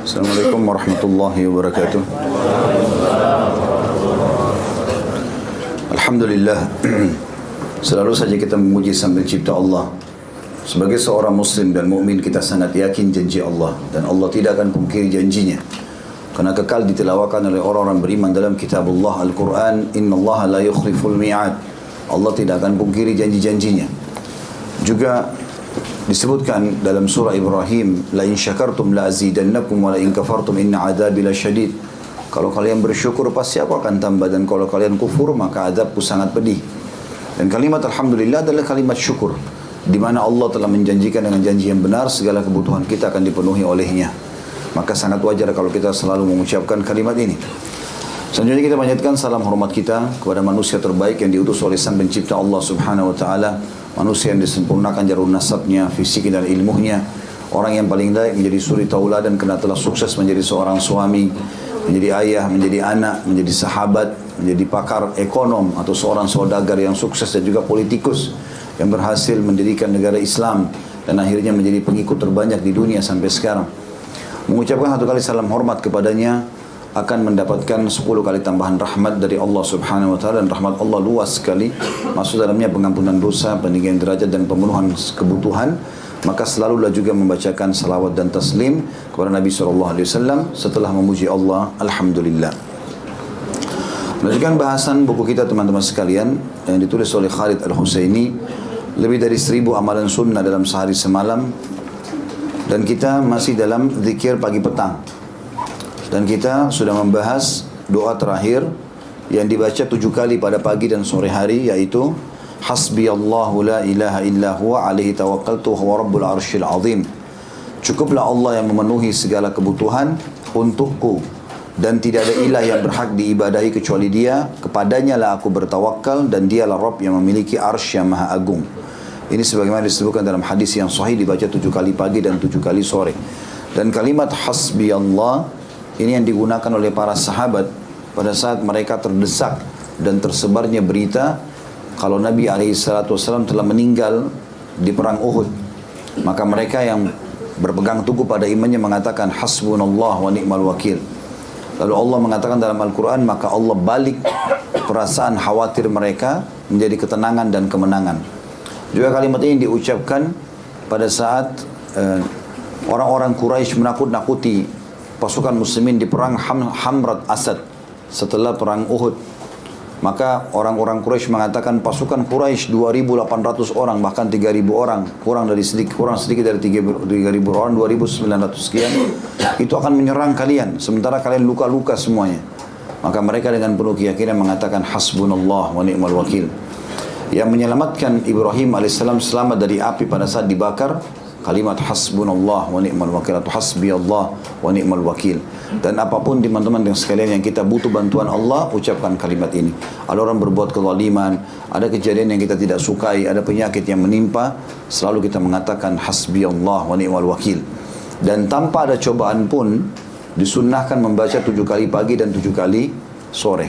Assalamualaikum warahmatullahi wabarakatuh. Alhamdulillah. Selalu saja kita memuji Sang Pencipta Allah. Sebagai seorang muslim dan mukmin, kita sangat yakin janji Allah, dan Allah tidak akan pungkiri janjinya, karena kekal ditilawakan oleh orang-orang beriman dalam kitabullah Al-Quran. Innallaha la yukhliful mi'ad. Allah tidak akan pungkiri janji-janjinya. Juga disebutkan dalam surah Ibrahim, la in syakartum la azidannakum wa la in kafartum inna adzabi lasyadid. Kalau kalian bersyukur pasti aku akan tambah, dan kalau kalian kufur maka azabku sangat pedih. Dan kalimat alhamdulillah adalah kalimat syukur, di mana Allah telah menjanjikan dengan janji yang benar segala kebutuhan kita akan dipenuhi olehnya. Maka sangat wajar kalau kita selalu mengucapkan kalimat ini. Selanjutnya kita panjatkan salam hormat kita kepada manusia terbaik yang diutus oleh Sang Pencipta Allah Subhanahu wa taala, manusia yang disempurnakan jalur nasabnya, fisik dan ilmunya, orang yang paling baik menjadi suri tauladan karena telah sukses menjadi seorang suami, menjadi ayah, menjadi anak, menjadi sahabat, menjadi pakar ekonom atau seorang saudagar yang sukses, dan juga politikus yang berhasil mendirikan negara Islam dan akhirnya menjadi pengikut terbanyak di dunia sampai sekarang. Mengucapkan satu kali salam hormat kepadanya akan mendapatkan 10 kali tambahan rahmat dari Allah Subhanahu wa taala, dan rahmat Allah luas sekali, masuk dalamnya pengampunan dosa, peninggian derajat dan pemenuhan kebutuhan. Maka selalulah juga membacakan salawat dan taslim kepada Nabi SAW setelah memuji Allah. Alhamdulillah. Melanjutkan bahasan buku kita teman-teman sekalian yang ditulis oleh Khalid Al-Husaini, lebih dari 1000 amalan sunnah dalam sehari semalam, dan kita masih dalam zikir pagi petang. Dan kita sudah membahas doa terakhir yang dibaca 7 kali pada pagi dan sore hari, yaitu Hasbiyallahu la ilaha illa huwa alaihi tawakkaltu huwa rabbul arsyil azim. Cukuplah Allah yang memenuhi segala kebutuhan untukku, dan tidak ada ilah yang berhak diibadahi kecuali Dia. Kepadanya lah aku bertawakal, dan Dialah Rabb yang memiliki arsy yang maha agung. Ini sebagaimana disebutkan dalam hadis yang sahih, dibaca 7 kali pagi dan 7 kali sore. Dan kalimat Hasbiyallah ini yang digunakan oleh para sahabat pada saat mereka terdesak dan tersebarnya berita kalau Nabi SAW telah meninggal di perang Uhud. Maka mereka yang berpegang teguh pada imannya mengatakan hasbunallah wa ni'mal wakil. Lalu Allah mengatakan dalam Al-Quran, maka Allah balik perasaan khawatir mereka menjadi ketenangan dan kemenangan. Juga kalimat ini diucapkan pada saat orang-orang Quraisy menakut-nakuti pasukan muslimin di perang Hamrat Asad setelah perang Uhud. Maka orang-orang Quraisy mengatakan pasukan Quraisy 2.800 orang, bahkan 3.000 orang, kurang sedikit dari 3.000 orang, 2.900 sekian, itu akan menyerang kalian sementara kalian luka-luka semuanya. Maka mereka dengan penuh keyakinan mengatakan hasbunallah wa ni'mal wakil. Yang menyelamatkan Ibrahim alaihissalam selamat dari api pada saat dibakar, kalimat hasbunallah wa ni'mal wakil atau hasbiyallah wa ni'mal wakil. Dan apapun teman-teman yang sekalian yang kita butuh bantuan Allah, ucapkan kalimat ini. Ada orang berbuat kezaliman, ada kejadian yang kita tidak sukai, ada penyakit yang menimpa, selalu kita mengatakan hasbiyallah wa ni'mal wakil. Dan tanpa ada cobaan pun disunnahkan membaca 7 kali pagi dan 7 kali sore.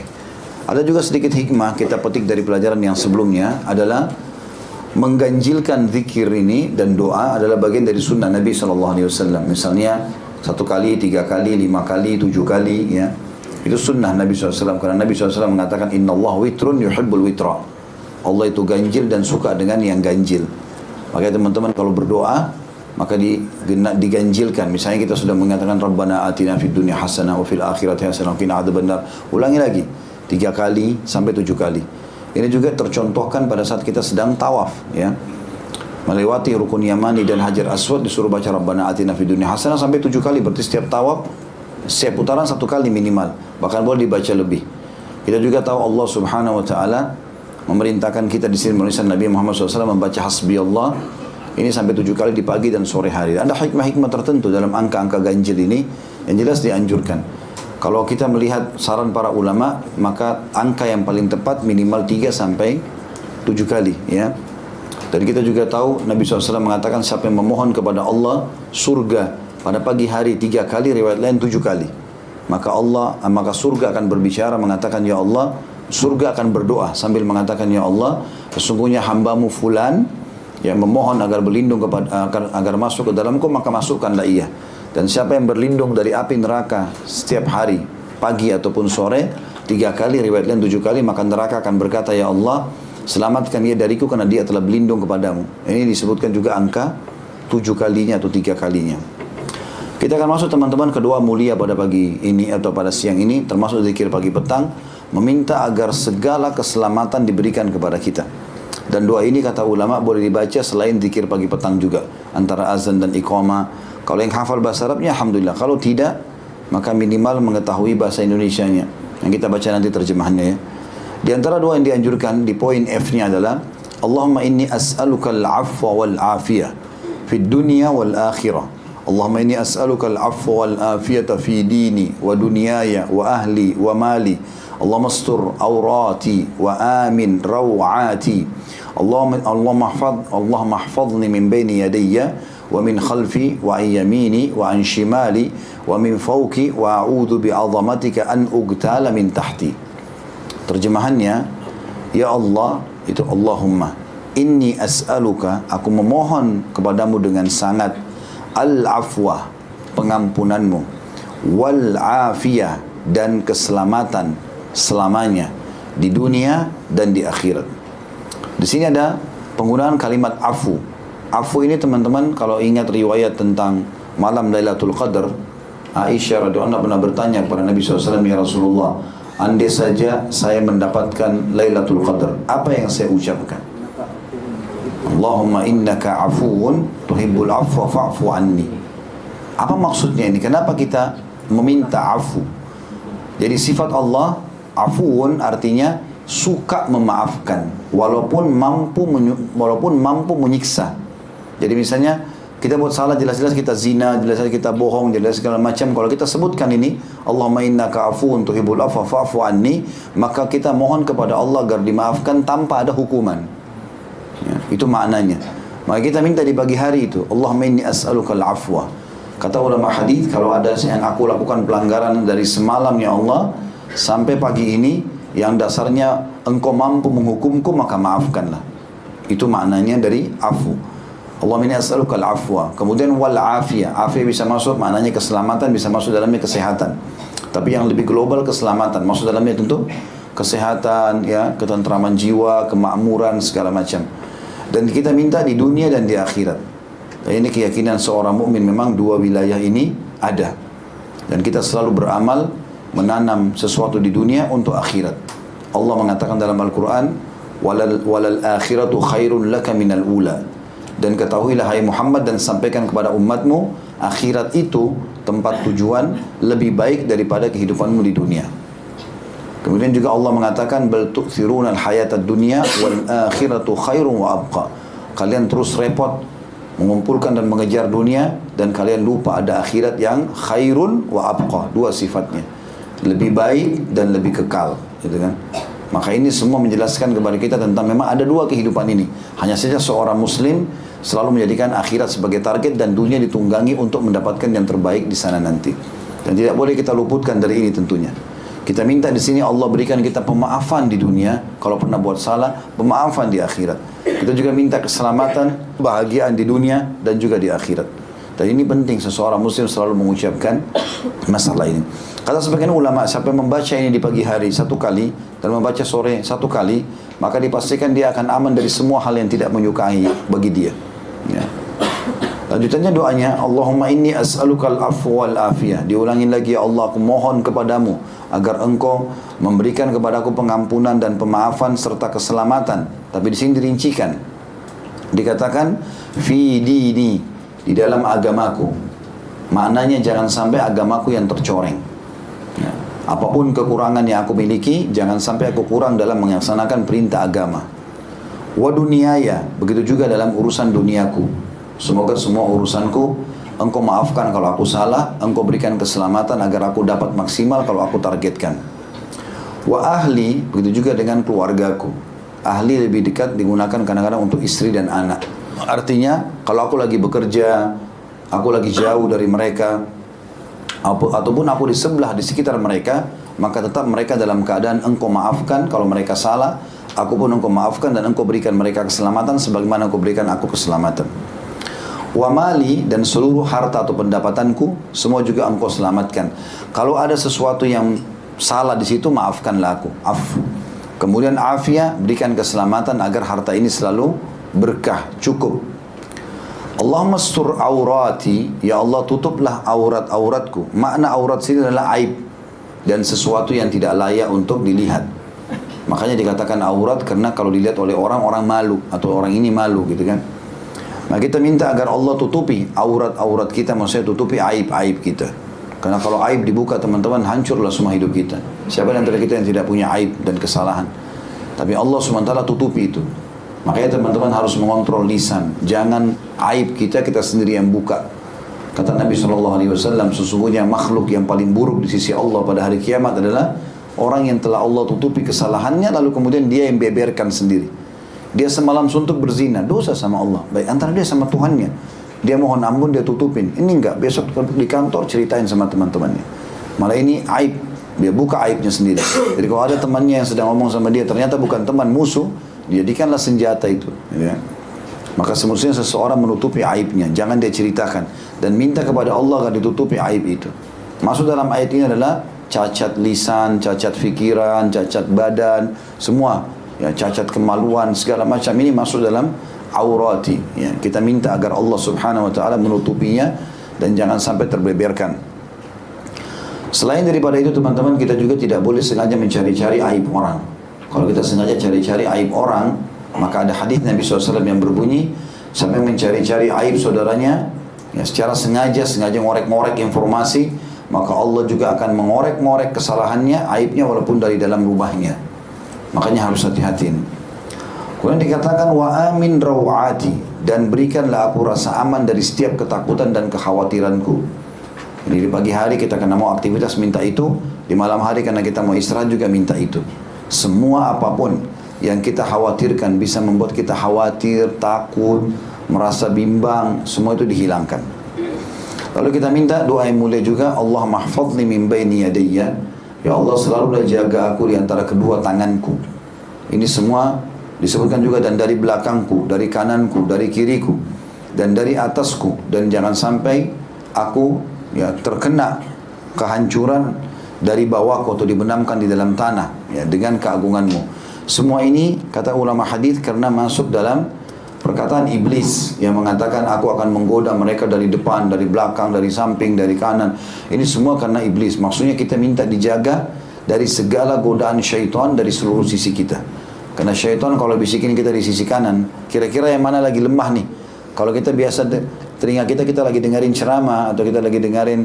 Ada juga sedikit hikmah kita petik dari pelajaran yang sebelumnya, adalah mengganjilkan zikir ini dan doa adalah bagian dari sunnah Nabi SAW. Misalnya 1 kali, 3 kali, 5 kali, 7 kali, ya. Itu sunnah Nabi SAW. Karena Nabi SAW mengatakan Innallah witrun yuhibbul witra. Allah itu ganjil dan suka dengan yang ganjil. Makanya teman-teman kalau berdoa, maka diganjilkan. Misalnya kita sudah mengatakan Rabbana atina fid dunya hasanah wa fil akhirati hasanah wa qina adzabannar. Ulangi lagi 3 kali sampai 7 kali. Ini juga tercontohkan pada saat kita sedang tawaf, ya. Melewati rukun Yamani dan Hajar Aswad disuruh baca Rabbana atina fid dunya hasanah sampai 7 kali. Berarti setiap tawaf, setiap putaran 1 kali minimal. Bahkan boleh dibaca lebih. Kita juga tahu Allah Subhanahu wa taala memerintahkan kita di sini menuliskan Nabi Muhammad SAW membaca hasbiyallah ini sampai 7 kali di pagi dan sore hari. Ada hikmah-hikmah tertentu dalam angka-angka ganjil ini yang jelas dianjurkan. Kalau kita melihat saran para ulama, maka angka yang paling tepat minimal 3 sampai 7 kali, ya. Dan kita juga tahu Nabi SAW mengatakan siapa yang memohon kepada Allah surga pada pagi hari 3 kali, riwayat lain 7 kali, maka surga akan berbicara mengatakan, ya Allah, surga akan berdoa sambil mengatakan, ya Allah, sesungguhnya hambamu fulan yang memohon agar berlindung kepada agar masuk ke dalamku, maka masukkanlah ia. Dan siapa yang berlindung dari api neraka setiap hari, pagi ataupun sore, 3 kali, riwayat lain 7 kali, maka neraka akan berkata, ya Allah, selamatkan dia dariku karena dia telah berlindung kepadamu. Ini disebutkan juga angka 7 kalinya atau 3 kalinya. Kita akan masuk teman-teman ke doa mulia pada pagi ini atau pada siang ini, termasuk zikir pagi petang, meminta agar segala keselamatan diberikan kepada kita. Dan doa ini kata ulama boleh dibaca selain zikir pagi petang juga, antara azan dan iqamah. Kalau yang hafal bahasa Arabnya, alhamdulillah. Kalau tidak, maka minimal mengetahui bahasa Indonesianya. Yang kita baca nanti terjemahannya ya. Di antara doa yang dianjurkan di poin F-nya adalah Allahumma inni as'aluka al-afwa wal-afiyah fid dunya wal-akhirah. Allahumma inni as'aluka al-afwa wal-afiyata fi dini wa dunyaya wa ahli wa mali. Allahumma astur awrati wa amin raw'ati. Allahumma hafadhni min bayni yadayya wa min khalfi wa an yamini wa an shimali wa min fawqi wa a'udzu bi'azamatika an ugtala min tahti. Terjemahannya, ya Allah, itu Allahumma inni as'aluka, aku memohon kepadamu dengan sangat, al-afwa, pengampunanmu, wal-afiyah, dan keselamatan selamanya di dunia dan di akhirat. Di sini ada penggunaan kalimat afu. Afu ini teman-teman, kalau ingat riwayat tentang malam Lailatul Qadar, Aisyah radhiyallahu anha pernah bertanya kepada Nabi SAW, ya Rasulullah, andai saja saya mendapatkan Lailatul Qadar, apa yang saya ucapkan? Allahumma innaka afuun tuhibbul afwa fa'fu anni. Apa maksudnya ini? Kenapa kita meminta afu? Jadi sifat Allah afuun artinya suka memaafkan walaupun mampu menyiksa. Jadi misalnya kita buat salah, jelas-jelas kita zina, jelas-jelas kita bohong, jelas segala macam. Kalau kita sebutkan ini, Allahumma innaka afuun tuhibbul afwa fa'fu anni, maka kita mohon kepada Allah agar dimaafkan tanpa ada hukuman. Ya, itu maknanya. Maka kita minta di pagi hari itu, Allahumma inni as'aluka al-afwa. Kata ulama hadis, kalau ada yang aku lakukan pelanggaran dari semalam ya Allah sampai pagi ini, yang dasarnya engkau mampu menghukumku, maka maafkanlah. Itu maknanya dari afu. Allahumma inni as'aluka al-afwa. Kemudian wal-afiyah. Afiyah bisa masuk maknanya keselamatan, bisa masuk dalamnya kesehatan. Tapi yang lebih global keselamatan. Masuk dalamnya tentu kesehatan, ya, ketentraman jiwa, kemakmuran, segala macam. Dan kita minta di dunia dan di akhirat. Dan ini keyakinan seorang mukmin, memang dua wilayah ini ada. Dan kita selalu beramal menanam sesuatu di dunia untuk akhirat. Allah mengatakan dalam Al-Quran, walal akhiratu khairun laka minal ula. Dan ketahuilah hai Muhammad dan sampaikan kepada umatmu, akhirat itu tempat tujuan lebih baik daripada kehidupanmu di dunia. Kemudian juga Allah mengatakan, bal tu'thiruna al-hayatad dunya wal akhiratu khairun wa abqa. Kalian terus repot mengumpulkan dan mengejar dunia, dan kalian lupa ada akhirat yang khairun wa abqa. Dua sifatnya, lebih baik dan lebih kekal, gitu kan? Maka ini semua menjelaskan kepada kita tentang memang ada dua kehidupan ini. Hanya saja seorang muslim selalu menjadikan akhirat sebagai target dan dunia ditunggangi untuk mendapatkan yang terbaik di sana nanti. Dan tidak boleh kita luputkan dari ini tentunya. Kita minta di sini Allah berikan kita pemaafan di dunia kalau pernah buat salah, pemaafan di akhirat. Kita juga minta keselamatan, kebahagiaan di dunia dan juga di akhirat. Dan ini penting seseorang muslim selalu mengucapkan masalah ini. Kata sebagian ulama, siapa yang membaca ini di pagi hari 1 kali dan membaca sore 1 kali, maka dipastikan dia akan aman dari semua hal yang tidak menyukai bagi dia. Ya. Lanjutannya doanya, Allahumma inni as'aluka al-afwa wal-afiyah. Diulangin lagi, ya Allah, aku mohon kepadamu agar engkau memberikan kepadaku pengampunan dan pemaafan serta keselamatan. Tapi di sini dirincikan. Dikatakan fi dini, di dalam agamaku. Maknanya jangan sampai agamaku yang tercoreng. Ya. Apapun kekurangan yang aku miliki, jangan sampai aku kurang dalam melaksanakan perintah agama. Wa duniyaya, begitu juga dalam urusan duniaku. Semoga semua urusanku engkau maafkan kalau aku salah, engkau berikan keselamatan agar aku dapat maksimal kalau aku targetkan. Wa ahli, begitu juga dengan keluargaku. Ahli lebih dekat digunakan kadang-kadang untuk istri dan anak. Artinya kalau aku lagi bekerja, aku lagi jauh dari mereka, ataupun aku di sebelah, di sekitar mereka, maka tetap mereka dalam keadaan engkau maafkan kalau mereka salah, aku pun engkau maafkan dan engkau berikan mereka keselamatan sebagaimana engkau berikan aku keselamatan. Wa mali, dan seluruh harta atau pendapatanku semua juga engkau selamatkan. Kalau ada sesuatu yang salah di situ, maafkanlah aku. Kemudian afiyah, berikan keselamatan agar harta ini selalu berkah, cukup. Allahumma astur aurati, ya Allah tutuplah aurat-auratku. Makna aurat sini adalah aib dan sesuatu yang tidak layak untuk dilihat. Makanya dikatakan aurat karena kalau dilihat oleh orang, orang malu atau orang ini malu gitu kan. Nah kita minta agar Allah tutupi aurat-aurat kita, maksudnya tutupi aib-aib kita. Karena kalau aib dibuka teman-teman, hancurlah semua hidup kita. Siapa di antara kita yang tidak punya aib dan kesalahan? Tapi Allah SWT tutupi itu. Makanya teman-teman harus mengontrol lisan. Jangan aib kita sendiri yang buka. Kata Nabi SAW, sesungguhnya makhluk yang paling buruk di sisi Allah pada hari kiamat adalah orang yang telah Allah tutupi kesalahannya, lalu kemudian dia yang beberkan sendiri. Dia semalam suntuk berzina, dosa sama Allah. Baik antara dia sama Tuhannya. Dia mohon ampun, dia tutupin. Ini enggak, besok di kantor ceritain sama teman-temannya. Malah ini aib, dia buka aibnya sendiri. Jadi kalau ada temannya yang sedang ngomong sama dia, ternyata bukan teman, musuh, jadikanlah senjata itu. Ya. Maka semestinya seseorang menutupi aibnya, jangan dia ceritakan. Dan minta kepada Allah agar ditutupi aib itu. Masuk dalam ayat ini adalah cacat lisan, cacat fikiran, cacat badan, semua. Ya, cacat kemaluan, segala macam ini masuk dalam aurati. Ya, kita minta agar Allah Subhanahu wa taala menutupinya dan jangan sampai terbeberkan. Selain daripada itu teman-teman, kita juga tidak boleh sengaja mencari-cari aib orang. Kalau kita sengaja cari-cari aib orang, maka ada hadis Nabi SAW yang berbunyi, sampai mencari-cari aib saudaranya, ya, secara sengaja ngorek-ngorek informasi, maka Allah juga akan mengorek-ngorek kesalahannya, aibnya walaupun dari dalam rumahnya. Makanya harus hati-hati. Kemudian dikatakan wa amin rawati, dan berikanlah aku rasa aman dari setiap ketakutan dan kekhawatiranku. Jadi di pagi hari kita karena mau aktivitas minta itu, di malam hari karena kita mau istirahat juga minta itu. Semua apapun yang kita khawatirkan bisa membuat kita khawatir, takut, merasa bimbang, semua itu dihilangkan. Lalu kita minta doa yang mulia juga, Allah mahfadli min baini yadayya, ya Allah selalulah jaga aku di antara kedua tanganku. Ini semua disebutkan juga, dan dari belakangku, dari kananku, dari kiriku, dan dari atasku, dan jangan sampai aku ya terkena kehancuran dari bawahku atau dibenamkan di dalam tanah ya dengan keagunganmu. Semua ini kata ulama hadis karena masuk dalam perkataan iblis yang mengatakan aku akan menggoda mereka dari depan, dari belakang, dari samping, dari kanan. Ini semua karena iblis. Maksudnya kita minta dijaga dari segala godaan syaitan dari seluruh sisi kita. Karena syaitan kalau bisikin kita di sisi kanan, kira-kira yang mana lagi lemah nih? Kalau kita biasa telinga kita lagi dengerin ceramah atau kita lagi dengerin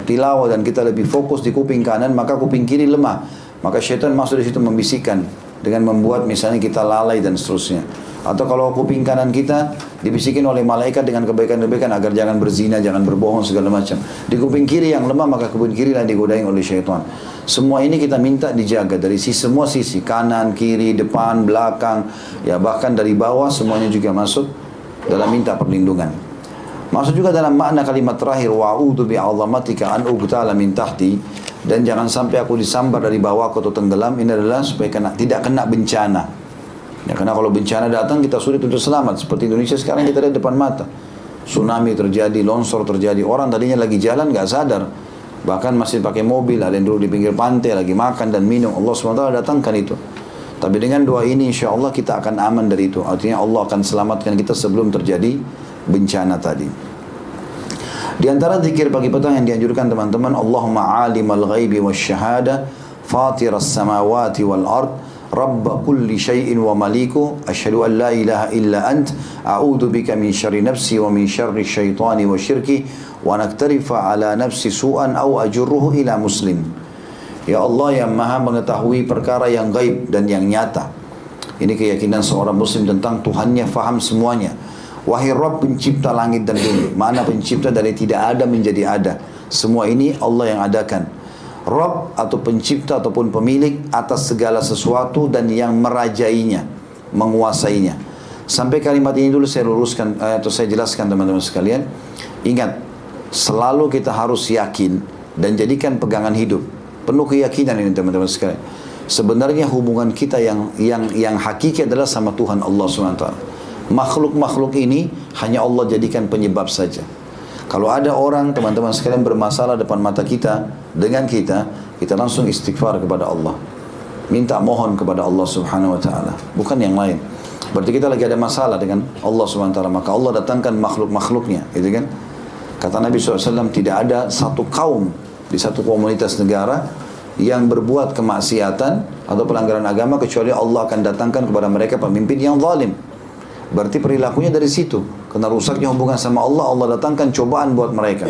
tilawah dan kita lebih fokus di kuping kanan, maka kuping kiri lemah. Maka syaitan masuk di situ membisikkan dengan membuat misalnya kita lalai dan seterusnya. Atau kalau kuping kanan kita dibisikin oleh malaikat dengan kebaikan-kebaikan agar jangan berzina, jangan berbohong segala macam. Di kuping kiri yang lemah, maka kuping kiri lah digodain oleh syaitan. Semua ini kita minta dijaga dari semua sisi, kanan, kiri, depan, belakang, ya bahkan dari bawah, semuanya juga masuk dalam minta perlindungan. Masuk juga dalam makna kalimat terakhir, wa'udhu bi'azamatika an ugtala min tahti, dan jangan sampai aku disambar dari bawah atau tenggelam. Ini adalah supaya tidak kena bencana. Ya, karena kalau bencana datang kita sulit untuk selamat. Seperti Indonesia sekarang kita lihat depan mata, tsunami terjadi, longsor terjadi, orang tadinya lagi jalan nggak sadar, bahkan masih pakai mobil, ada yang dulu di pinggir pantai lagi makan dan minum, Allah SWT datangkan itu. Tapi dengan doa ini insya Allah kita akan aman dari itu. Artinya Allah akan selamatkan kita sebelum terjadi bencana tadi. Di antara zikir pagi petang yang dianjurkan teman-teman, Allahumma alimal ghaibi wasyahada, fatiras samawati wal ard, Rabb kulli syai'in wa maliku, asyhadu an la ilaha illa ant, a'udzu bika min syarri nafsi wa min syarri syaitani wa syirki, wa naktarifa ala nafsi su'an aw ajurruhu ila muslim. Ya Allah yang maha mengetahui perkara yang gaib dan yang nyata. Ini keyakinan seorang muslim tentang Tuhannya, faham semuanya. Wahai Rabb pencipta langit dan bumi. Mana pencipta dari tidak ada menjadi ada. Semua ini Allah yang adakan. Rabb atau pencipta ataupun pemilik atas segala sesuatu dan yang merajainya, menguasainya. Sampai kalimat ini dulu saya luruskan atau saya jelaskan teman-teman sekalian. Ingat, selalu kita harus yakin dan jadikan pegangan hidup. Penuh keyakinan ini teman-teman sekalian. Sebenarnya hubungan kita yang hakiki adalah sama Tuhan Allah SWT. Makhluk-makhluk ini hanya Allah jadikan penyebab saja. Kalau ada orang, teman-teman sekalian, bermasalah depan mata kita, dengan kita langsung istighfar kepada Allah. Minta mohon kepada Allah subhanahu wa ta'ala. Bukan yang lain. Berarti kita lagi ada masalah dengan Allah subhanahu wa ta'ala. Maka Allah datangkan makhluk-makhluknya. Gitu kan? Kata Nabi SAW, tidak ada satu kaum di satu komunitas negara yang berbuat kemaksiatan atau pelanggaran agama kecuali Allah akan datangkan kepada mereka pemimpin yang zalim. Berarti perilakunya dari situ. Karena rusaknya hubungan sama Allah, Allah datangkan cobaan buat mereka.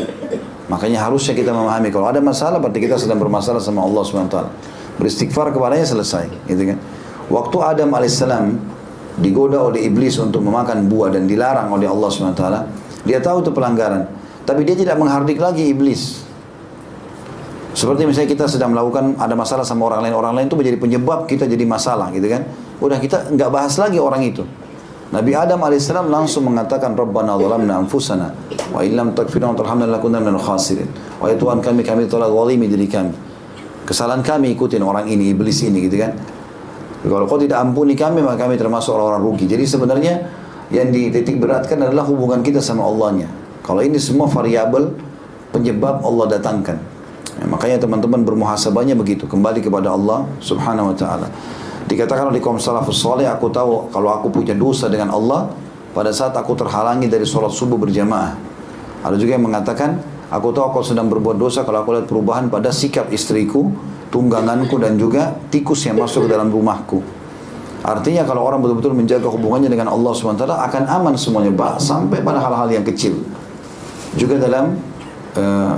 Makanya harusnya kita memahami kalau ada masalah berarti kita sedang bermasalah sama Allah SWT. Beristighfar kepadanya, selesai, gitu kan. Waktu Adam alaihissalam digoda oleh iblis untuk memakan buah dan dilarang oleh Allah SWT, dia tahu itu pelanggaran, tapi dia tidak menghardik lagi iblis. Seperti misalnya kita sedang melakukan, ada masalah sama orang lain itu menjadi penyebab kita jadi masalah, gitu kan. Udah, kita nggak bahas lagi orang itu. Nabi Adam alaihissalam langsung mengatakan, Rabbana zalamna anfusana wa illam taghfir wa tarhamna lanakunanna minal khasirin. Wa ya Tuhan kami telah zalimi diri kami. Kesalahan kami ikutin orang ini, iblis ini, gitu kan. Kalau kau tidak ampuni kami, maka kami termasuk orang-orang rugi. Jadi sebenarnya yang dititik beratkan adalah hubungan kita sama Allahnya. Kalau ini semua variabel penyebab Allah datangkan. Ya, makanya teman-teman bermuhasabahnya begitu, kembali kepada Allah subhanahu wa ta'ala. Dikatakan oleh kaum salafus saleh, aku tahu kalau aku punya dosa dengan Allah pada saat aku terhalangi dari sholat subuh berjamaah. Ada juga yang mengatakan, aku tahu aku sedang berbuat dosa kalau aku lihat perubahan pada sikap istriku, tungganganku, dan juga tikus yang masuk ke dalam rumahku. Artinya kalau orang betul-betul menjaga hubungannya dengan Allah SWT akan aman semuanya, sampai pada hal-hal yang kecil. Juga dalam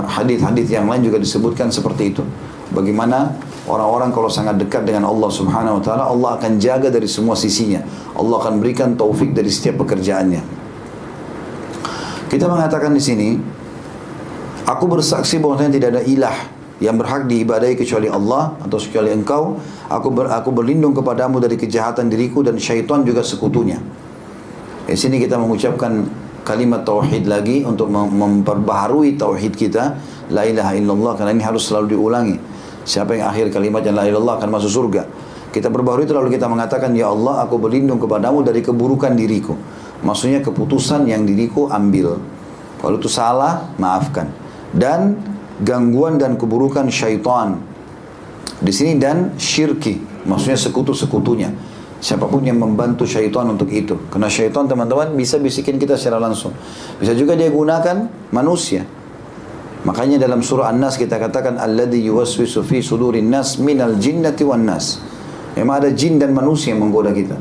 hadis-hadis yang lain juga disebutkan seperti itu. Bagaimana orang-orang kalau sangat dekat dengan Allah Subhanahu wa taala, Allah akan jaga dari semua sisinya. Allah akan berikan taufik dari setiap pekerjaannya. Kita mengatakan di sini, aku bersaksi bahwasanya tidak ada ilah yang berhak diibadahi kecuali Allah atau kecuali Engkau. Aku berlindung kepadamu dari kejahatan diriku dan syaitan juga sekutunya. Di sini kita mengucapkan kalimat tauhid lagi untuk memperbaharui tauhid kita, la ilaha illallah, karena ini harus selalu diulangi. Siapa yang akhir kalimatnya la ilaha illallah akan masuk surga. Kita perbaharui itu lalu kita mengatakan, ya Allah, aku berlindung kepadamu dari keburukan diriku. Maksudnya keputusan yang diriku ambil. Kalau itu salah, maafkan. Dan gangguan dan keburukan syaitan. Di sini dan syirki, maksudnya sekutu-sekutunya. Siapapun yang membantu syaitan untuk itu. Karena syaitan, teman-teman, bisa bisikin kita secara langsung. Bisa juga dia gunakan manusia. Makanya dalam surah An-Nas kita katakan, alladzi yuwaswisu fi sudurin nas minal jinnati wan nas. Memang ada jin dan manusia yang menggoda kita.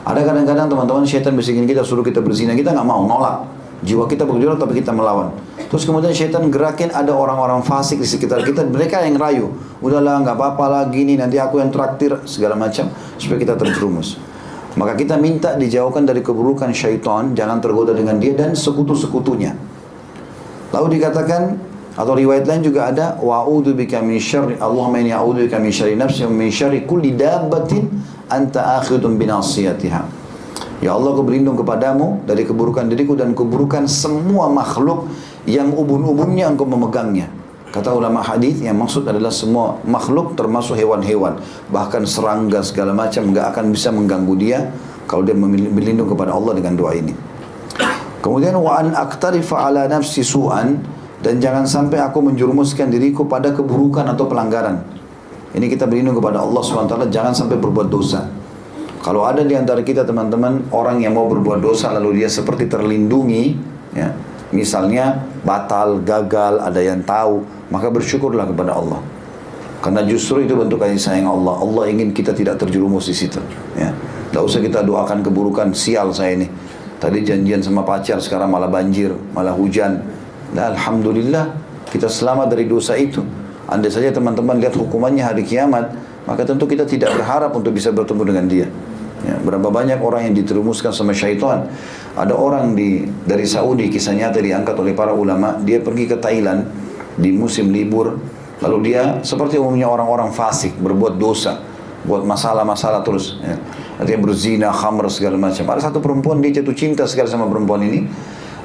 Ada kadang-kadang teman-teman syaitan bisikin kita, suruh kita berzina, kita nggak mau, nolak. Jiwa kita berjuang tapi kita melawan. Terus kemudian syaitan gerakin ada orang-orang fasik di sekitar kita, mereka yang rayu. Udahlah, nggak apa-apa lagi nih, nanti aku yang traktir, segala macam, supaya kita terjerumus. Maka kita minta dijauhkan dari keburukan syaitan, jangan tergoda dengan dia dan sekutu-sekutunya. Lalu dikatakan, atau riwayat lain juga ada, wa'udzu bika min syarri, Allahumma inni a'udzu bika min syarri nafsi wa min syarri kulli dabbatin anta akhidun binasiyatiha. Ya Allah, aku berlindung kepadamu dari keburukan diriku dan keburukan semua makhluk yang ubun-ubunnya engkau memegangnya. Kata ulama hadis, yang maksud adalah semua makhluk termasuk hewan-hewan, bahkan serangga segala macam enggak akan bisa mengganggu dia kalau dia berlindung kepada Allah dengan doa ini. Kemudian wa an aqtarifa ala nafsi su'an, dan jangan sampai aku menjerumuskan diriku pada keburukan atau pelanggaran. Ini kita berlindung kepada Allah SWT, jangan sampai berbuat dosa. Kalau ada di antara kita teman-teman orang yang mau berbuat dosa lalu dia seperti terlindungi, ya, misalnya batal, gagal, ada yang tahu, maka bersyukurlah kepada Allah. Karena justru itu bentuk kasih sayang Allah. Allah ingin kita tidak terjerumus di situ. Ya, tidak usah kita doakan keburukan, sial saya ini. Tadi janjian sama pacar, sekarang malah banjir, malah hujan. Nah, alhamdulillah kita selamat dari dosa itu. Andai saja teman-teman lihat hukumannya hari kiamat, maka tentu kita tidak berharap untuk bisa bertemu dengan dia. Ya, berapa banyak orang yang diterumuskan sama syaitan. Ada orang dari Saudi, kisah nyata diangkat oleh para ulama, dia pergi ke Thailand di musim libur, lalu dia seperti umumnya orang-orang fasik, berbuat dosa, buat masalah-masalah terus, ya. Artinya berzina, khamr, segala macam. Ada satu perempuan, dia jatuh cinta sekali sama perempuan ini,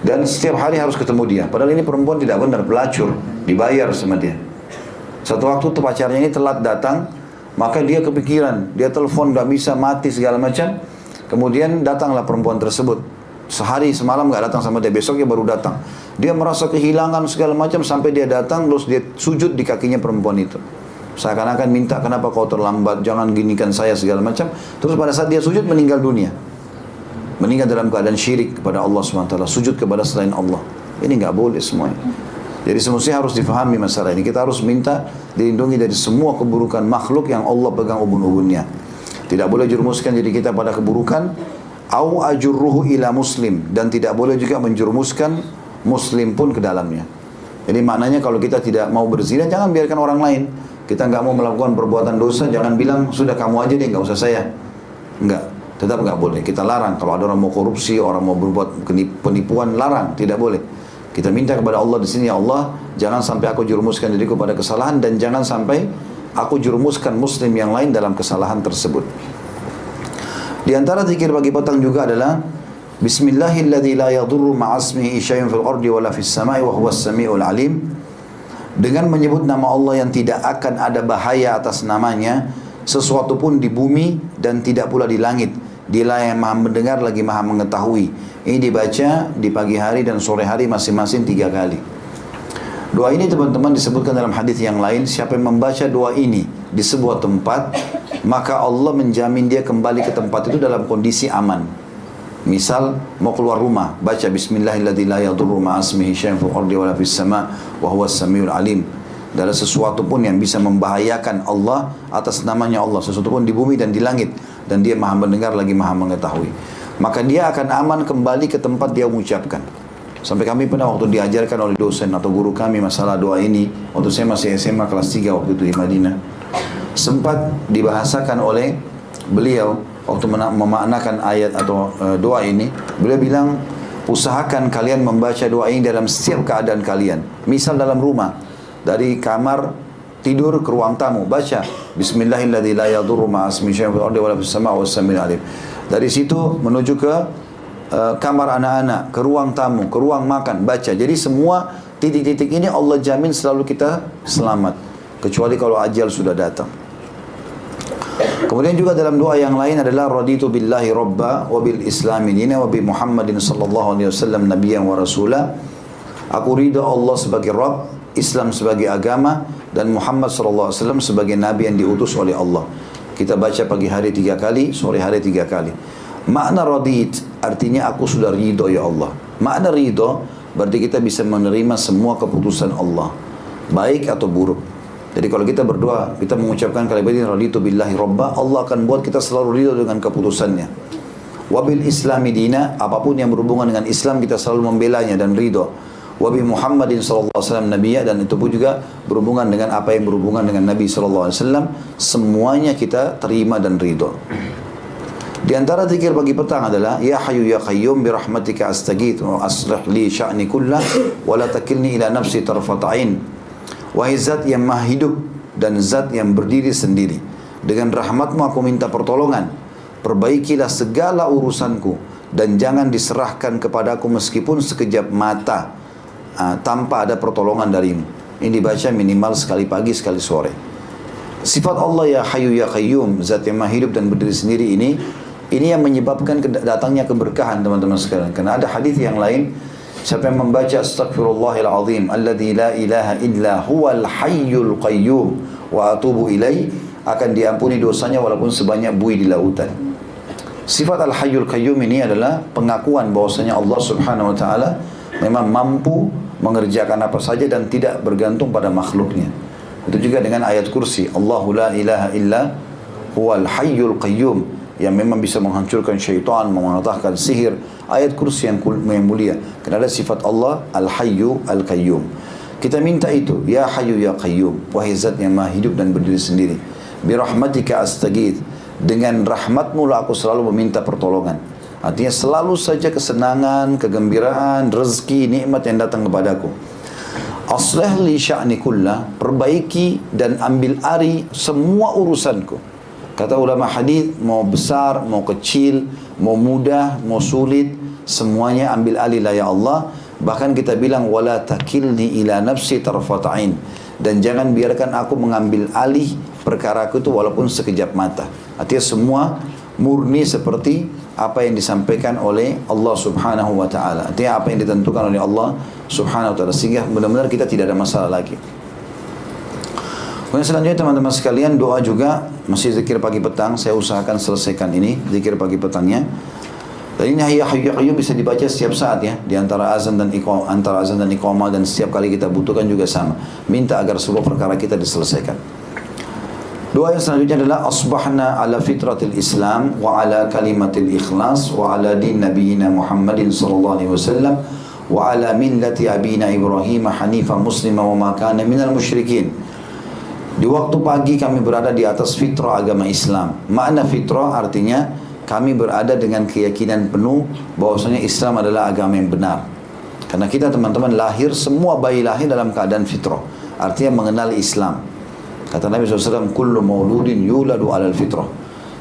dan setiap hari harus ketemu dia. Padahal ini perempuan tidak benar, pelacur, dibayar sama dia. Satu waktu pacarnya ini telat datang, maka dia kepikiran, dia telepon gak bisa, mati segala macam. Kemudian datanglah perempuan tersebut. sehari semalam nggak datang sama dia, besoknya baru datang. Dia merasa kehilangan segala macam sampai dia datang, terus dia sujud di kakinya perempuan itu. Seakan-akan minta, kenapa kau terlambat, jangan ginikan saya segala macam. Terus pada saat dia sujud meninggal dunia. Meninggal dalam keadaan syirik kepada Allah SWT, sujud kepada selain Allah. Ini nggak boleh semuanya. Jadi semestinya harus difahami masalah ini. Kita harus minta dilindungi dari semua keburukan makhluk yang Allah pegang ubun-ubunnya. Tidak boleh jerumuskan diri kita pada keburukan. Au ajurruhu ila muslim. Dan tidak boleh juga menjerumuskan muslim pun ke dalamnya. Jadi maknanya kalau kita tidak mau berzina, jangan biarkan orang lain. Kita nggak mau melakukan perbuatan dosa, jangan bilang sudah kamu aja deh, nggak usah saya. Enggak, tetap nggak boleh. Kita larang. Kalau ada orang mau korupsi, orang mau berbuat penipuan, larang, tidak boleh. Kita minta kepada Allah di sini, ya Allah, jangan sampai aku jerumuskan diriku pada kesalahan dan jangan sampai aku jerumuskan muslim yang lain dalam kesalahan tersebut. Di antara zikir pagi petang juga adalah Bismillahilladzi la yadurru ma'asmihi syai'un fil ardi wala fis sama'i wa huwas samiul alim. Dengan menyebut nama Allah yang tidak akan ada bahaya atas namanya, sesuatu pun di bumi dan tidak pula di langit. Dialah yang maha mendengar lagi maha mengetahui. Ini dibaca di pagi hari dan sore hari masing-masing 3 kali. Doa ini teman-teman disebutkan dalam hadis yang lain, siapa yang membaca doa ini di sebuah tempat, maka Allah menjamin dia kembali ke tempat itu dalam kondisi aman. Misal mau keluar rumah, baca Bismillahilladzi la yadurru ma'asmihi syai'un fil ardi wala fis sama' wa huwas samiul alim. Tidak ada sesuatu pun yang bisa membahayakan Allah atas namanya Allah, sesuatu pun di bumi dan di langit, dan dia maha mendengar lagi maha mengetahui. Maka dia akan aman kembali ke tempat dia mengucapkan. Sampai kami pernah waktu diajarkan oleh dosen atau guru kami masalah doa ini, waktu saya masih SMA kelas 3 waktu itu di Madinah, sempat dibahasakan oleh beliau waktu memaknakan ayat atau doa ini. Beliau bilang, usahakan kalian membaca doa ini dalam setiap keadaan kalian. Misal dalam rumah, dari kamar tidur ke ruang tamu, baca Bismillahilladzi la yadurru ma'asmihi syai'un fil ardi wala fis sama'i was samiul alim. Dari situ menuju ke kamar anak-anak, ke ruang tamu, ke ruang makan, baca. Jadi semua titik-titik ini Allah jamin selalu kita selamat, kecuali kalau ajal sudah datang. Kemudian juga dalam doa yang lain adalah raditu billahi robba wa bil islami dina wa bi Muhammadin sallallahu alaihi wasallam nabiyyan wa rasula. Aku ridha Allah sebagai Rabb, Islam sebagai agama, dan Muhammad sallallahu alaihi wasallam sebagai nabi yang diutus oleh Allah. Kita baca pagi hari 3 kali, sore hari 3 kali. Makna radit artinya aku sudah ridho ya Allah. Makna ridho berarti kita bisa menerima semua keputusan Allah, baik atau buruk. Jadi kalau kita berdoa, kita mengucapkan kalimat ini raditu billahi robba, Allah akan buat kita selalu ridho dengan keputusannya. Wabil islami dina, apapun yang berhubungan dengan Islam kita selalu membelanya dan ridho. Wabi Muhammadin sallallahu alaihi wasallam nabiyya, dan itu pun juga berhubungan dengan apa yang berhubungan dengan Nabi sallallahu alaihi wasallam, semuanya kita terima dan ridho. Di antara zikir pagi petang adalah ya hayyu ya qayyum bi rahmatika astaghits wa aslih li sya'ni kullah wa la takilni ila nafsi tarfat ain. Wahai zat yang maha hidup dan zat yang berdiri sendiri, dengan rahmatmu aku minta pertolongan, perbaikilah segala urusanku dan jangan diserahkan kepadaku meskipun sekejap mata tanpa ada pertolongan darimu. Ini dibaca minimal sekali pagi sekali sore. Sifat Allah ya hayyu ya qayyum, zat yang maha hidup dan berdiri sendiri, ini yang menyebabkan datangnya keberkahan teman-teman sekalian. Karena ada hadis yang lain, siapa yang membaca astaghfirullahil azim alladzi la ilaha illa huwal hayyul qayyum wa atubu ilaih, akan diampuni dosanya walaupun sebanyak buih di lautan. Sifat al-hayyul qayyum ini adalah pengakuan bahwasanya Allah Subhanahu wa taala memang mampu mengerjakan apa saja dan tidak bergantung pada makhluknya. Itu juga dengan ayat kursi, Allahu la ilaha illa huwal hayyul qayyum, yang memang bisa menghancurkan syaitan, mematahkan sihir. Ayat kursi yang mulia, karena ada sifat Allah al-hayyu al-qayyum. Kita minta itu, ya hayyu ya qayyum, wahai zat yang maha hidup dan berdiri sendiri, bi rahmatika astaghits, dengan rahmatmu lah aku selalu meminta pertolongan. Artinya selalu saja kesenangan, kegembiraan, rezeki, nikmat yang datang kepadaku. Aslih li sya'ni kullah, perbaiki dan ambil alih semua urusanku. Kata ulama hadis, mau besar, mau kecil, mau mudah, mau sulit, semuanya ambil alih lah ya Allah. Bahkan kita bilang wala takilni ila nafsi tarfat ain, dan jangan biarkan aku mengambil alih perkaraku itu walaupun sekejap mata. Artinya semua murni seperti apa yang disampaikan oleh Allah Subhanahu wa taala. Artinya apa yang ditentukan oleh Allah Subhanahu wa taala, sehingga benar-benar kita tidak ada masalah lagi. Kemudian selanjutnya teman-teman sekalian, doa juga masih zikir pagi petang. Saya usahakan selesaikan ini zikir pagi petangnya. Dan ini ya hayyu ya qayyum bisa dibaca setiap saat ya, di antara azan dan iqamah, dan setiap kali kita butuhkan juga sama. Minta agar seluruh perkara kita diselesaikan. Doa yang selanjutnya adalah asbahna ala fitratil Islam wa ala kalimatil ikhlas wa ala din nabiyina Muhammadin sallallahu alaihi wasallam wa ala millati abina Ibrahim hanifan muslima wa ma kana minal musyrikin. Di waktu pagi kami berada di atas fitrah agama Islam. Makna fitrah artinya kami berada dengan keyakinan penuh bahwasanya Islam adalah agama yang benar. Karena kita teman-teman lahir, semua bayi lahir dalam keadaan fitrah. Artinya mengenal Islam. Kata Nabi SAW, kullu mauludin yuladu alal fitrah.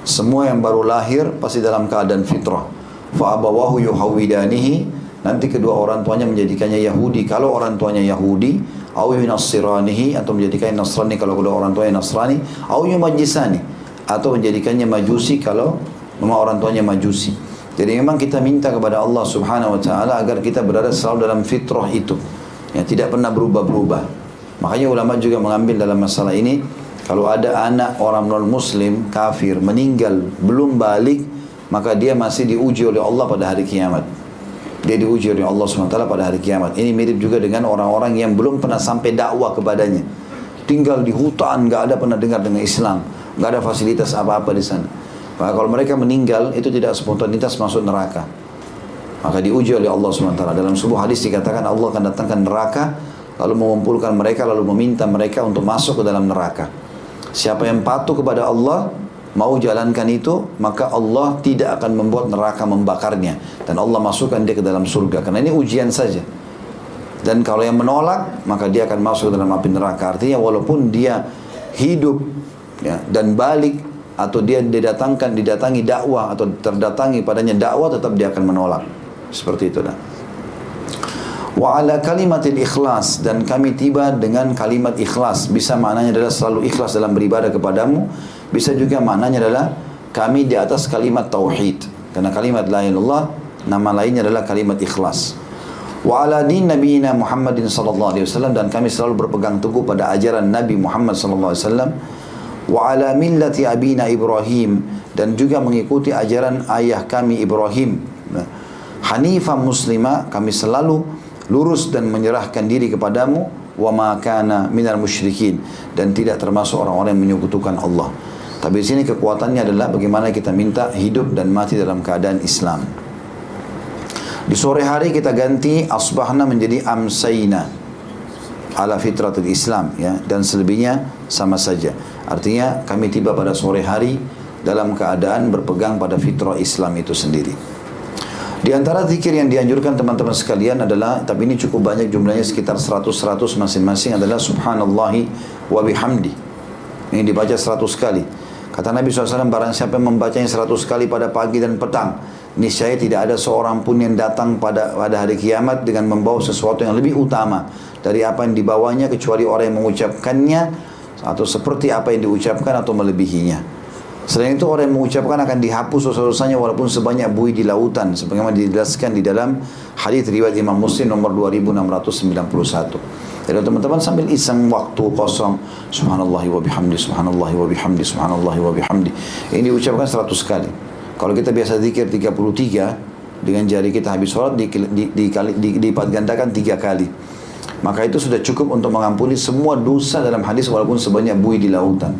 Semua yang baru lahir pasti dalam keadaan fitrah. Fa'abawahu yuhawidanihi. Nanti kedua orang tuanya menjadikannya Yahudi kalau orang tuanya Yahudi. Au yunassiranihi, atau menjadikannya Nasrani kalau kedua orang tuanya Nasrani. Au yumajjisani, atau menjadikannya Majusi kalau memang orang tuanya Majusi. Jadi memang kita minta kepada Allah Subhanahu wa taala agar kita berada selalu dalam fitrah itu, yang tidak pernah berubah-berubah. Makanya ulama juga mengambil dalam masalah ini, kalau ada anak orang non-muslim kafir meninggal belum balik, maka dia masih diuji oleh Allah pada hari kiamat. Dia diuji oleh Allah SWT pada hari kiamat. Ini mirip juga dengan orang-orang yang belum pernah sampai dakwah kepadanya. Tinggal di hutan, gak ada pernah dengar dengan Islam, gak ada fasilitas apa-apa di sana. Maka kalau mereka meninggal, itu tidak spontanitas masuk neraka. Maka diuji oleh Allah SWT. Dalam sebuah hadis dikatakan Allah akan datangkan neraka, lalu mengumpulkan mereka, lalu meminta mereka untuk masuk ke dalam neraka. Siapa yang patuh kepada Allah, mau jalankan itu, maka Allah tidak akan membuat neraka membakarnya, dan Allah masukkan dia ke dalam surga, karena ini ujian saja. Dan kalau yang menolak, maka dia akan masuk ke dalam api neraka. Artinya walaupun dia hidup ya, dan balik, atau dia didatangi dakwah, atau terdatangi padanya dakwah, tetap dia akan menolak. Seperti itu dah. Wa ala kalimatil ikhlas, dan kami tiba dengan kalimat ikhlas. Bisa maknanya adalah selalu ikhlas dalam beribadah kepadamu. Bisa juga maknanya adalah kami di atas kalimat tauhid. Karena kalimat la ilaha illallah, nama lainnya adalah kalimat ikhlas. Wa ala din nabiyina Muhammadin sallallahu alaihi wasallam, dan kami selalu berpegang teguh pada ajaran Nabi Muhammad sallallahu alaihi wasallam. Wa ala millati abina Ibrahim, dan juga mengikuti ajaran ayah kami Ibrahim. Hanifan muslima, kami selalu lurus dan menyerahkan diri kepadamu. Wa ma kana minal musyrikin, dan tidak termasuk orang-orang yang menyekutukan Allah. Tapi di sini kekuatannya adalah bagaimana kita minta hidup dan mati dalam keadaan Islam. Di sore hari kita ganti asbahna menjadi amsayna ala fitratul Islam ya, dan selebihnya sama saja. Artinya kami tiba pada sore hari dalam keadaan berpegang pada fitrah Islam itu sendiri. Di antara zikir yang dianjurkan teman-teman sekalian adalah, tapi ini cukup banyak jumlahnya, sekitar 100 masing-masing, adalah subhanallahi wa bihamdi. Ini dibaca 100 kali. Kata Nabi SAW, barang siapa yang membacanya 100 kali pada pagi dan petang, niscaya tidak ada seorang pun yang datang pada hari kiamat dengan membawa sesuatu yang lebih utama dari apa yang dibawanya, kecuali orang yang mengucapkannya atau seperti apa yang diucapkan atau melebihinya. Selain itu orang yang mengucapkan akan dihapus dosa-dosanya walaupun sebanyak buih di lautan, sebagaimana dijelaskan di dalam hadis riwayat Imam Muslim nomor 2691. Jadi teman-teman sambil iseng waktu kosong, subhanallahi wa bihamdi, subhanallahi wa bihamdi, subhanallahi wa bihamdi, ini diucapkan 100 kali. Kalau kita biasa zikir 33, dengan jari kita habis sholat dilipat gandakan 3 kali, maka itu sudah cukup untuk mengampuni semua dosa dalam hadis walaupun sebanyak buih di lautan.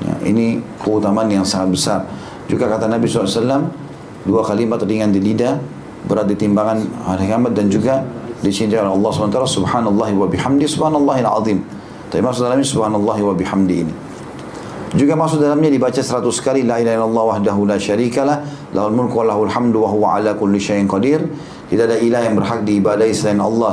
Ya, ini keutamaan yang sangat besar. Juga kata Nabi SAW, 2 kalimat ringan di lidah, berat di timbangan hari kiamat, dan juga dicintai oleh Allah SWT, subhanallahi wa bihamdi, subhanallahil azim. Tapi maksud dalamnya subhanallahi wa bihamdi ini. Juga maksud dalamnya dibaca 100 kali, la ilaha illallah wahdahu la syarikalah, lahul mulku wa lahul hamdu wa huwa ala kulli syai'in qadir. Tidak ada ilah yang berhak diibadahi selain Allah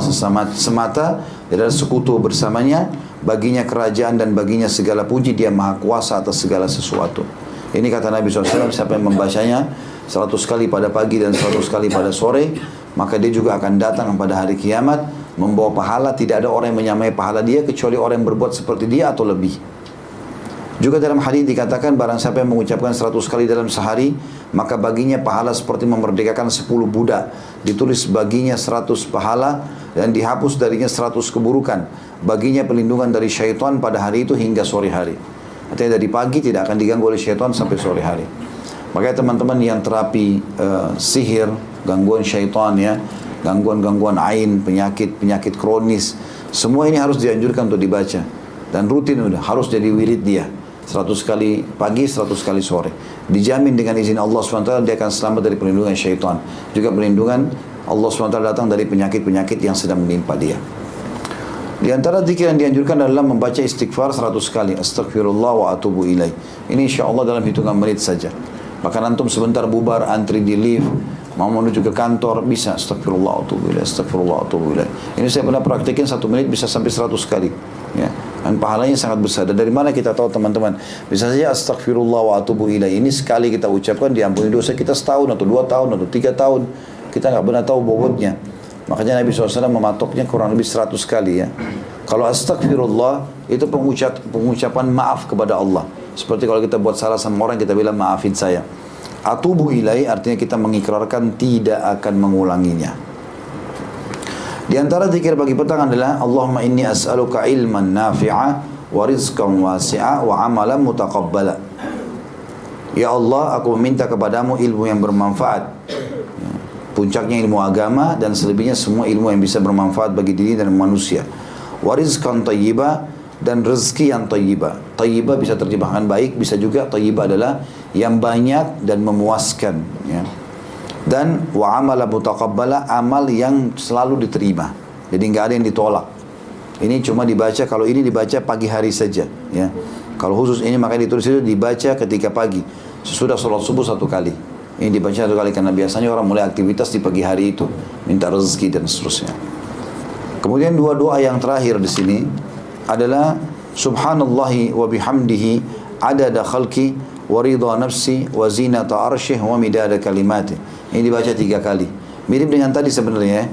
semata, tidak ada sekutu bersamanya, baginya kerajaan dan baginya segala puji, dia maha kuasa atas segala sesuatu. Ini kata Nabi SAW, siapa yang membacanya 100 kali pada pagi dan 100 kali pada sore, maka dia juga akan datang pada hari kiamat membawa pahala. Tidak ada orang yang menyamai pahala dia kecuali orang yang berbuat seperti dia atau lebih. Juga dalam hadis dikatakan barang siapa yang mengucapkan 100 kali dalam sehari, maka baginya pahala seperti memerdekakan 10 budak. Ditulis baginya 100 pahala dan dihapus darinya 100 keburukan. Baginya perlindungan dari syaitan pada hari itu hingga sore hari. Artinya dari pagi tidak akan diganggu oleh syaitan sampai sore hari. Makanya teman-teman yang terapi sihir, gangguan syaitan ya, gangguan-gangguan ain, penyakit kronis, semua ini harus dianjurkan untuk dibaca. Dan rutin udah, harus jadi wirid dia. 100 kali pagi, 100 kali sore. Dijamin dengan izin Allah SWT dia akan selamat dari perlindungan syaitan. Juga perlindungan Allah SWT datang dari penyakit-penyakit yang sedang menimpa dia. Di antara zikir yang dianjurkan adalah membaca istighfar 100 kali. Astaghfirullah wa atubu ilaih. Ini insyaAllah dalam hitungan menit saja. Bahkan antum sebentar bubar, antri di lift, mau menuju ke kantor, bisa astaghfirullah wa atubu ilaih, astaghfirullah wa atubu ilaih. Ini saya pernah praktikin 1 menit bisa sampai 100 kali. Ya. Dan pahalanya sangat besar. Dan dari mana kita tahu teman-teman? Bisa saja astaghfirullah wa atubu ilaih ini sekali kita ucapkan diampuni dosa kita setahun atau 2 tahun atau 3 tahun. Kita nggak pernah tahu bobotnya. Makanya Nabi SAW mematoknya kurang lebih 100 kali ya. Kalau astaghfirullah itu pengucapan maaf kepada Allah. Seperti kalau kita buat salah sama orang kita bilang maafin saya. Atubu ilaih artinya kita mengikrarkan tidak akan mengulanginya. Di antara zikir pagi petang adalah Allahumma inni as'aluka ilman nafi'a wa rizqan wasi'a wa amalan mutaqabbala. Ya Allah, aku meminta kepadamu ilmu yang bermanfaat. Puncaknya ilmu agama dan selebihnya semua ilmu yang bisa bermanfaat bagi diri dan manusia. Wa rizqan thayyiba dan rezeki yang thayyibah. Thayyibah bisa terjemahkan baik, bisa juga thayyibah adalah yang banyak dan memuaskan ya. Dan wa amala mutaqabbala, amal yang selalu diterima. Jadi enggak ada yang ditolak. Ini cuma dibaca, kalau ini dibaca pagi hari saja ya. Kalau khusus ini makanya ditulis itu dibaca ketika pagi sesudah sholat subuh 1 kali. Ini dibaca 1 kali karena biasanya orang mulai aktivitas di pagi hari itu, minta rezeki dan seterusnya. Kemudian 2 doa yang terakhir di sini adalah subhanallahi wa bihamdihi adada khalqi wa ridha nafsi wa zinata arsyih wa midada kalimati. Ini dibaca 3 kali. Mirip dengan tadi sebenarnya ya.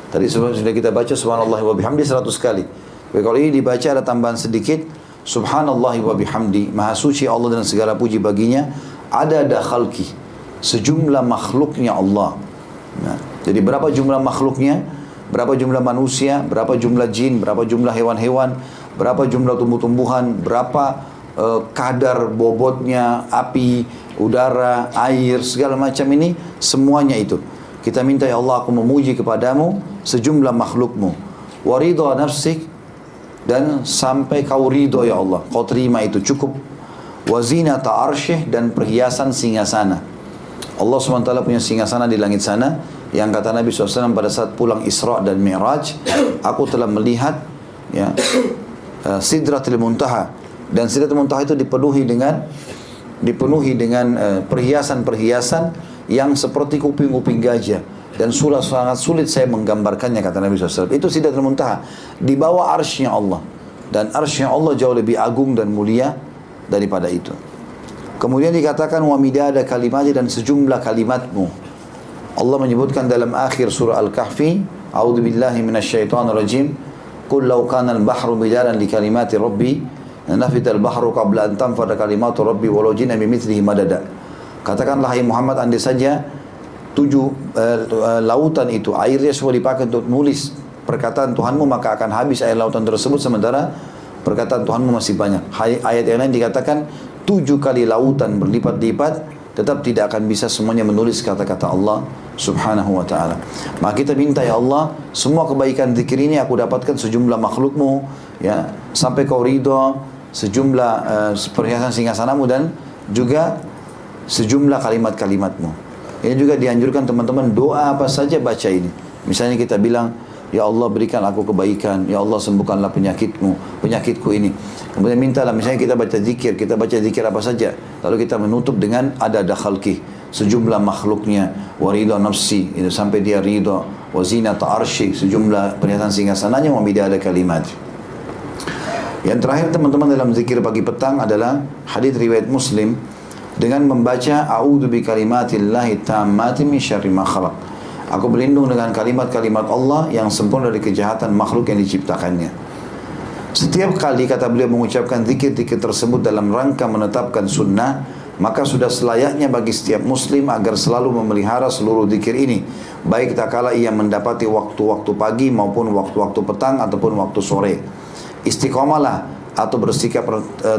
Tadi sudah kita baca subhanallah wa bihamdi 100 kali. Tapi kalau ini dibaca ada tambahan sedikit. Subhanallah wa bihamdi. Maha suci Allah dan segala puji baginya. Adada khalqi. Sejumlah makhluknya Allah. Nah, jadi berapa jumlah makhluknya? Berapa jumlah manusia? Berapa jumlah jin? Berapa jumlah hewan-hewan? Berapa jumlah tumbuh-tumbuhan? Berapa kadar bobotnya, api, udara, air, segala macam ini, semuanya itu. Kita minta ya Allah aku memuji kepadamu sejumlah makhlukmu. Wa ridha nafsik, dan sampai kau ridho ya Allah, kau terima itu cukup. Wa zinata arsyih, dan perhiasan singgasana. Allah SWT punya singgasana di langit sana, yang kata Nabi SAW pada saat pulang Isra dan Mi'raj, aku telah melihat ya, Sidratul Muntaha. Dan Sidratul Muntaha itu dipenuhi dengan perhiasan-perhiasan yang seperti kuping-kuping gajah. Dan sangat sulit saya menggambarkannya, kata Nabi SAW. Itu Sidratul Muntaha. Di bawah arsy-Nya Allah. Dan arsy-Nya Allah jauh lebih agung dan mulia daripada itu. Kemudian dikatakan wa midada kalimati, dan sejumlah kalimatmu. Allah menyebutkan dalam akhir surah Al-Kahfi, a'udzubillahi minasyaitonir rajim, qul law kana al-bahru midadan li kalimati rabbi nafidal bahru qabla an tanfada kalimatu rabbi walau jina bimithlihi madada. Katakanlah hai Muhammad, andai saja 7 lautan itu airnya semua dipakai untuk nulis perkataan Tuhanmu, maka akan habis air lautan tersebut, sementara perkataan Tuhanmu masih banyak. Ayat yang lain dikatakan 7 kali lautan berlipat-lipat, tetap tidak akan bisa semuanya menulis kata-kata Allah subhanahu wa ta'ala. Maka kita minta ya Allah, semua kebaikan zikir ini aku dapatkan sejumlah makhlukmu ya, sampai kau ridho, sejumlah perhiasan singgasanamu, dan juga sejumlah kalimat-kalimatmu. Ini juga dianjurkan teman-teman, doa apa saja baca ini. Misalnya kita bilang, ya Allah berikan aku kebaikan, ya Allah sembuhkanlah penyakitku ini. Kemudian mintalah, misalnya kita baca zikir apa saja. Lalu kita menutup dengan adada khalqi, sejumlah makhluknya, wa ridha nafsi, itu sampai dia ridha, wa zinata arsy, sejumlah perhiasan singgasananya, wa midada kalimat. Yang terakhir teman-teman dalam zikir pagi petang adalah hadis riwayat Muslim dengan membaca a'udzu bi kalimatillahi tammati min syarri ma khalaq. Aku berlindung dengan kalimat-kalimat Allah yang sempurna dari kejahatan makhluk yang diciptakannya. Setiap kali kata beliau mengucapkan zikir-zikir tersebut dalam rangka menetapkan sunnah, maka sudah selayaknya bagi setiap muslim agar selalu memelihara seluruh zikir ini, baik tak kala ia mendapati waktu-waktu pagi maupun waktu-waktu petang ataupun waktu sore. Istiqomalah atau bersikap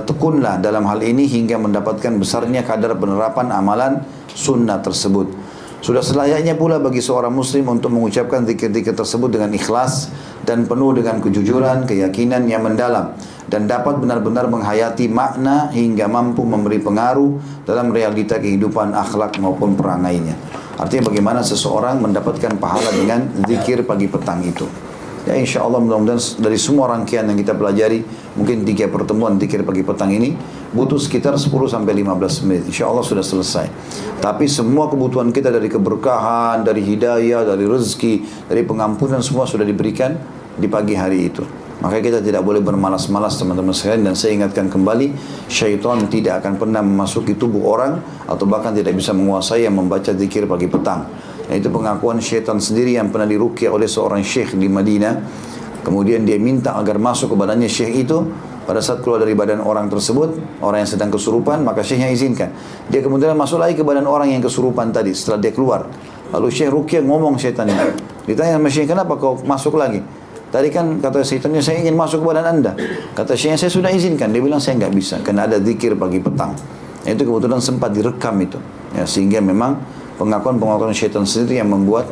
tekunlah dalam hal ini hingga mendapatkan besarnya kadar penerapan amalan sunnah tersebut. Sudah selayaknya pula bagi seorang muslim untuk mengucapkan zikir-zikir tersebut dengan ikhlas dan penuh dengan kejujuran, keyakinan yang mendalam, dan dapat benar-benar menghayati makna hingga mampu memberi pengaruh dalam realita kehidupan, akhlak maupun perangainya. Artinya bagaimana seseorang mendapatkan pahala dengan zikir pagi petang itu. Ya insya Allah mudah-mudahan dari semua rangkaian yang kita pelajari, mungkin 3 pertemuan zikir pagi petang ini butuh sekitar 10-15 menit. Insya Allah sudah selesai. Tapi semua kebutuhan kita dari keberkahan, dari hidayah, dari rezeki, dari pengampunan semua sudah diberikan di pagi hari itu. Maka kita tidak boleh bermalas-malas teman-teman sekalian. Dan saya ingatkan kembali, syaitan tidak akan pernah memasuki tubuh orang atau bahkan tidak bisa menguasai yang membaca zikir pagi petang. Dan itu pengakuan syaitan sendiri yang pernah diruqyah oleh seorang syekh di Madinah. Kemudian dia minta agar masuk ke badannya syekh itu. Pada saat keluar dari badan orang tersebut, orang yang sedang kesurupan, maka syekhnya izinkan. Dia kemudian masuk lagi ke badan orang yang kesurupan tadi setelah dia keluar. Lalu syekh ruqyah ngomong syaitan itu. Ditanya sama syekh, kenapa kau masuk lagi? Tadi kan kata syaitannya, saya ingin masuk ke badan anda. Kata syekhnya, saya sudah izinkan. Dia bilang, saya nggak bisa, karena ada zikir pagi petang. Itu kebetulan sempat direkam itu. Ya, sehingga memang pengakuan-pengakuan syaitan sendiri yang membuat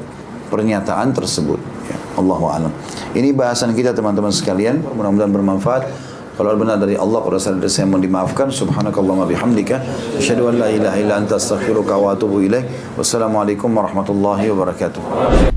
pernyataan tersebut. Ya, Allahu a'lam. Ini bahasan kita teman-teman sekalian. Mudah-mudahan bermanfaat. Kalau benar dari Allah, pada saat saya mohon dimaafkan. Subhanakallahumma bihamdika, asyhadu an la ilaha illa anta astaghfiruka wa atubu ilaik. Wassalamualaikum warahmatullahi wabarakatuh.